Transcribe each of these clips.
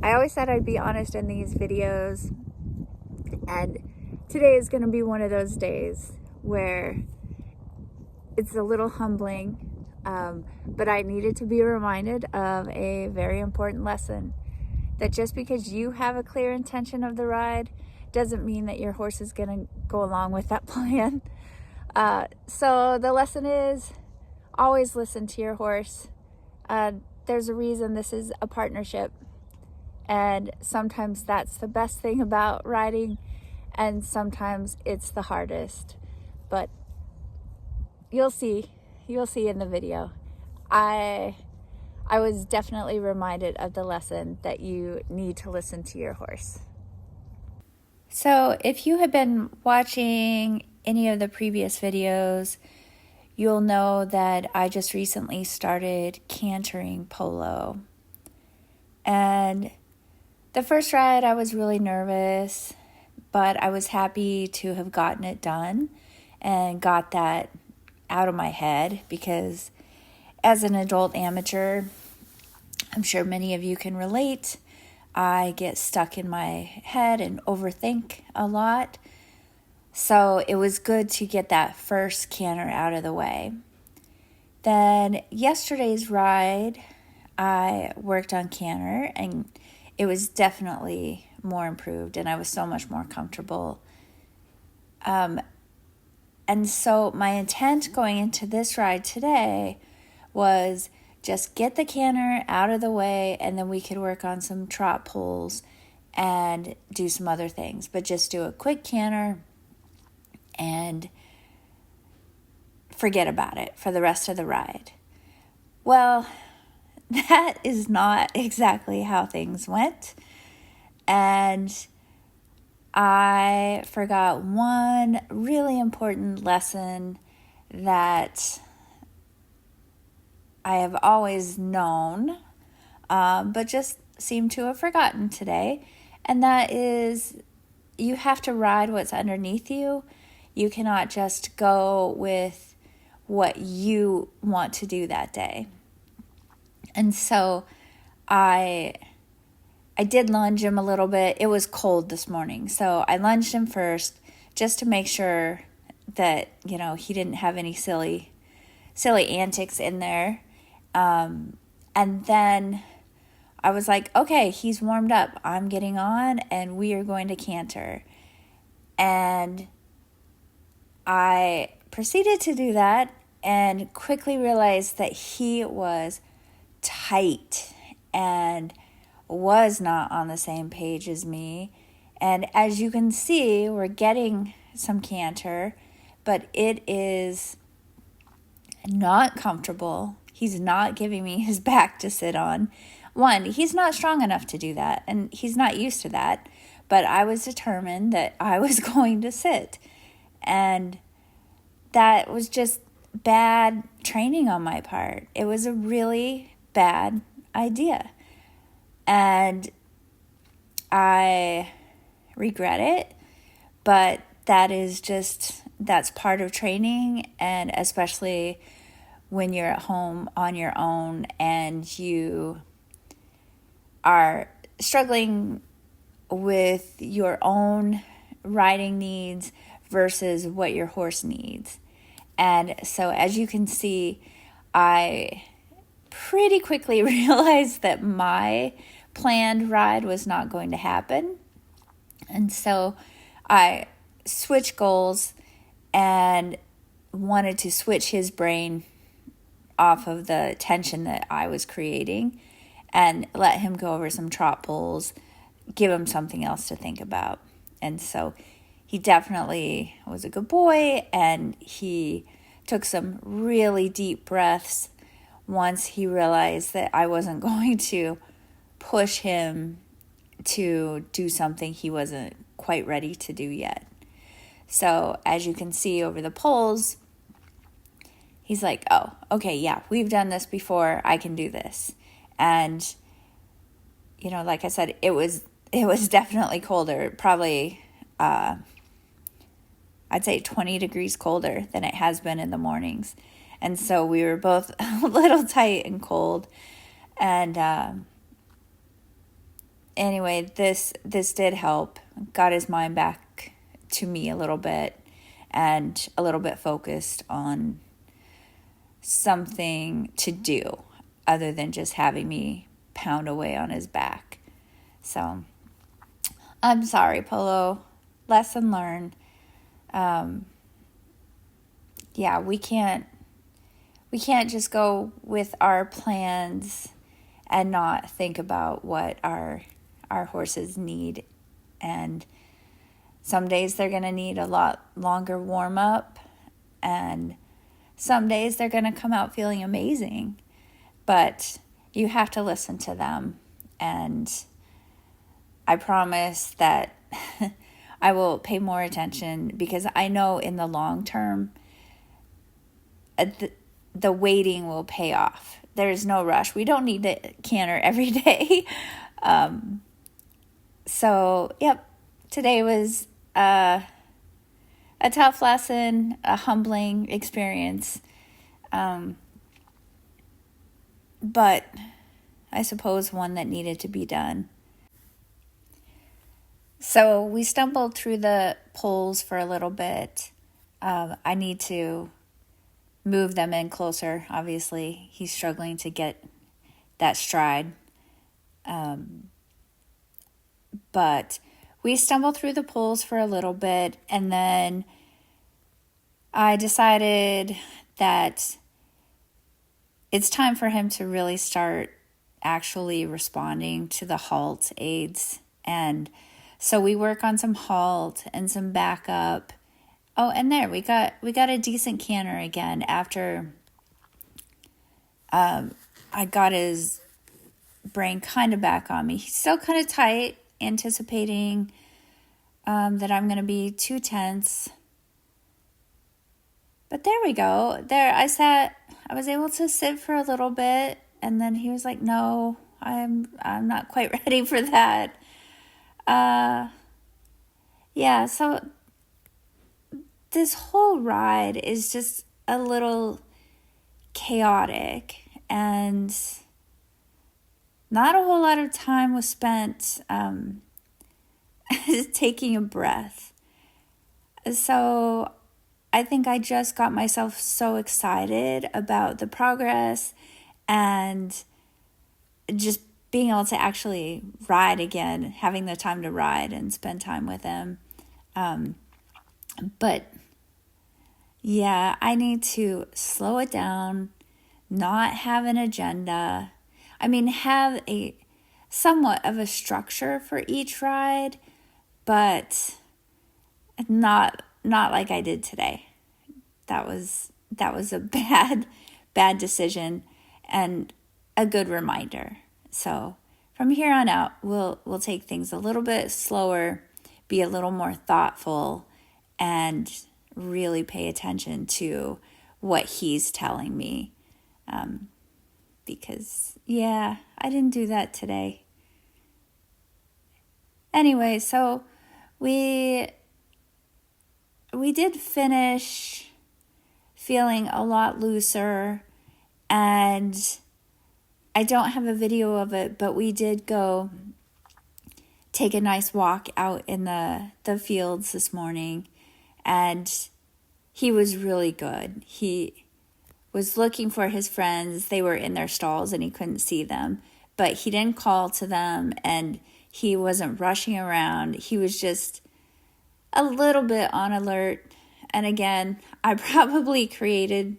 I always said I'd be honest in these videos, and today is going to be one of those days where it's a little humbling, but I needed to be reminded of a very important lesson, that just because you have a clear intention of the ride doesn't mean that your horse is going to go along with that plan. So the lesson is, always listen to your horse. There's a reason this is a partnership, and sometimes that's the best thing about riding, and sometimes it's the hardest. But you'll see in the video. I was definitely reminded of the lesson that you need to listen to your horse. So if you have been watching any of the previous videos, you'll know that I just recently started cantering Polo. And the first ride I was really nervous, but I was happy to have gotten it done and got that out of my head, because as an adult amateur, I'm sure many of you can relate, I get stuck in my head and overthink a lot. So it was good to get that first canter out of the way. Then yesterday's ride, I worked on canter, and it was definitely more improved, and I was so much more comfortable. And so my intent going into this ride today was just get the canter out of the way, and then we could work on some trot pulls and do some other things. But just do a quick canter and forget about it for the rest of the ride. Well, that is not exactly how things went. And I forgot one really important lesson that I have always known, but just seem to have forgotten today. And that is, you have to ride what's underneath you. You cannot just go with what you want to do that day. And so I did lunge him a little bit. It was cold this morning, so I lunged him first just to make sure that, he didn't have any silly antics in there. And then I was like, okay, he's warmed up. I'm getting on, and we are going to canter. And I proceeded to do that and quickly realized that he was tight and was not on the same page as me. And as you can see, we're getting some canter, but it is not comfortable. He's not giving me his back to sit on. One, he's not strong enough to do that, and he's not used to that. But I was determined that I was going to sit. And that was just bad training on my part. It was a really bad idea. And I regret it, but that's part of training, and especially when you're at home on your own and you are struggling with your own riding needs versus what your horse needs. And so as you can see, I pretty quickly realized that my planned ride was not going to happen. And so I switched goals and wanted to switch his brain off of the tension that I was creating and let him go over some trot pulls, give him something else to think about. And so he definitely was a good boy, and he took some really deep breaths once he realized that I wasn't going to push him to do something he wasn't quite ready to do yet. So as you can see over the polls, he's like, oh, okay, yeah, we've done this before. I can do this. And, like I said, it was definitely colder, probably, I'd say 20 degrees colder than it has been in the mornings. And so we were both a little tight and cold. And anyway, this did help. Got his mind back to me a little bit, and a little bit focused on something to do other than just having me pound away on his back. So I'm sorry, Polo. Lesson learned. Yeah, we can't just go with our plans and not think about what our horses need. And some days they're going to need a lot longer warm up, and some days they're going to come out feeling amazing. But you have to listen to them, and I promise that I will pay more attention, because I know in the long term the waiting will pay off. There's no rush. We don't need to canter every day. So, yep, today was a tough lesson, a humbling experience. But I suppose one that needed to be done. So we stumbled through the poles for a little bit. I need to move them in closer. Obviously, he's struggling to get that stride. But we stumbled through the poles for a little bit, and then I decided that it's time for him to really start actually responding to the halt aids. And so we work on some halt and some backup. Oh, and there we got a decent canter again after I got his brain kind of back on me. He's still kind of tight, anticipating that I'm going to be too tense. But there we go. There I sat. I was able to sit for a little bit, and then he was like, "No, I'm not quite ready for that." Yeah. So this whole ride is just a little chaotic, and not a whole lot of time was spent taking a breath. So I think I just got myself so excited about the progress and just being able to actually ride again, having the time to ride and spend time with him. But yeah, I need to slow it down, not have an agenda. I mean, have a somewhat of a structure for each ride, but not like I did today. That was a bad decision, and a good reminder. So from here on out, we'll take things a little bit slower, be a little more thoughtful, and really pay attention to what he's telling me. Because, yeah, I didn't do that today. Anyway, so we did finish feeling a lot looser, and I don't have a video of it, but we did go take a nice walk out in the fields this morning, and he was really good. He was looking for his friends. They were in their stalls and he couldn't see them, but he didn't call to them, and he wasn't rushing around. He was just a little bit on alert. And again, I probably created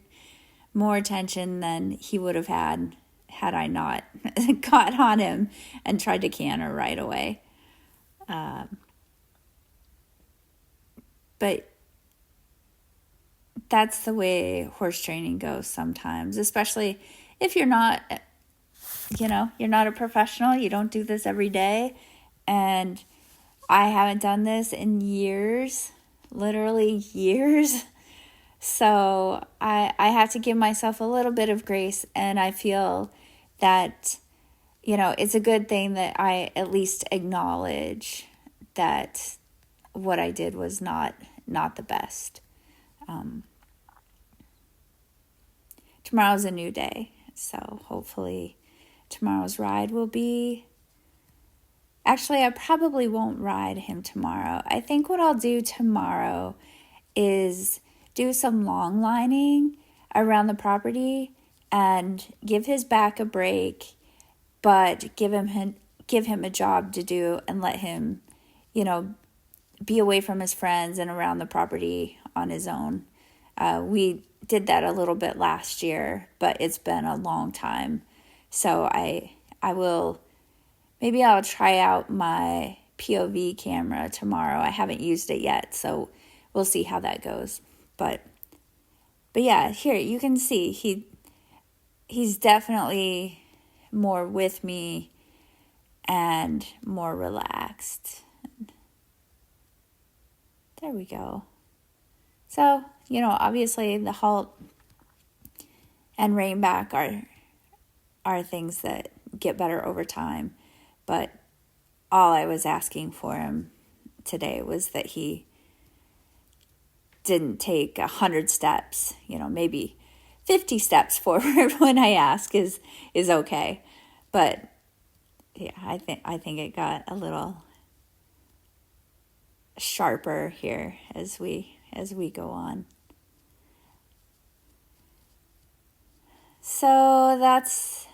more attention than he would have had I not got on him and tried to canter right away. But that's the way horse training goes sometimes, especially if you're not, you're not a professional. You don't do this every day. And I haven't done this in years, literally years. So I have to give myself a little bit of grace, and I feel that, it's a good thing that I at least acknowledge that what I did was not the best. Tomorrow's a new day, so hopefully tomorrow's ride will be Actually, I probably won't ride him tomorrow. I think what I'll do tomorrow is do some long lining around the property and give his back a break, but give him a job to do and let him, be away from his friends and around the property on his own. We did that a little bit last year, but it's been a long time. So I will, maybe I'll try out my POV camera tomorrow. I haven't used it yet, so we'll see how that goes. But yeah, here you can see he's definitely more with me and more relaxed. There we go. So, obviously the halt and rein back are things that get better over time. But all I was asking for him today was that he didn't take 100 steps, maybe 50 steps forward when I ask is okay. But yeah, I think it got a little sharper here as we go on. So that's,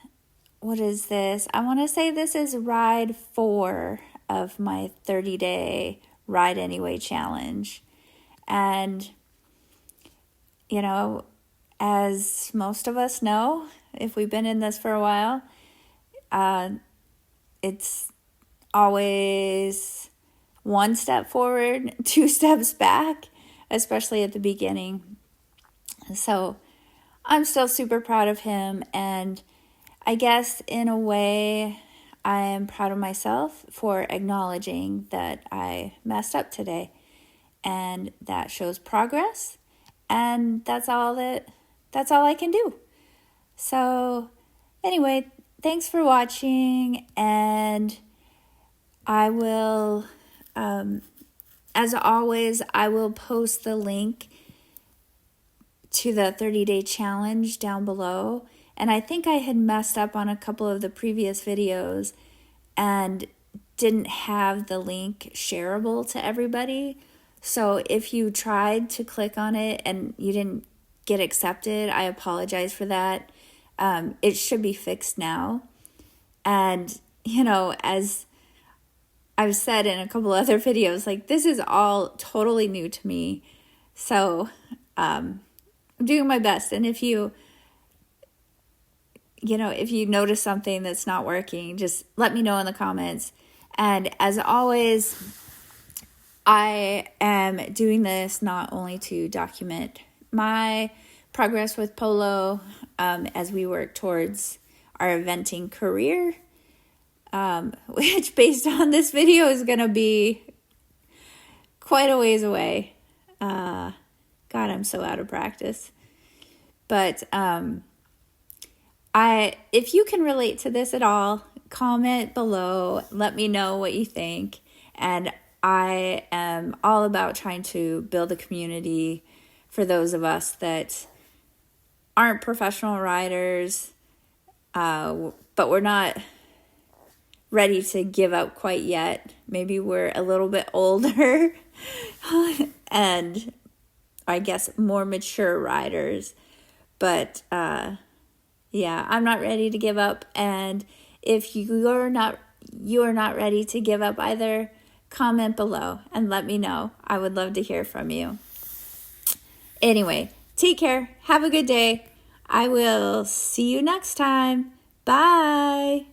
what is this? I want to say this is ride 4 of my 30-day Ride Anyway challenge. And, as most of us know, if we've been in this for a while, it's always 1 step forward, 2 steps back, especially at the beginning. So I'm still super proud of him, and I guess in a way I am proud of myself for acknowledging that I messed up today, and that shows progress, and that's all I can do. So anyway, thanks for watching, and I will, as always, I will post the link to the 30-day challenge down below. And I think I had messed up on a couple of the previous videos and didn't have the link shareable to everybody. So if you tried to click on it and you didn't get accepted, I apologize for that. It should be fixed now. And, as I've said in a couple other videos, this is all totally new to me. So I'm doing my best. And if you notice something that's not working, just let me know in the comments. And as always, I am doing this not only to document my progress with Polo as we work towards our eventing career, which based on this video is going to be quite a ways away. God, I'm so out of practice. But if you can relate to this at all, comment below, let me know what you think. And I am all about trying to build a community for those of us that aren't professional riders, but we're not ready to give up quite yet. Maybe we're a little bit older and I guess more mature riders. But yeah, I'm not ready to give up. And if you're not ready to give up either, comment below and let me know. I would love to hear from you. Anyway, take care. Have a good day. I will see you next time. Bye.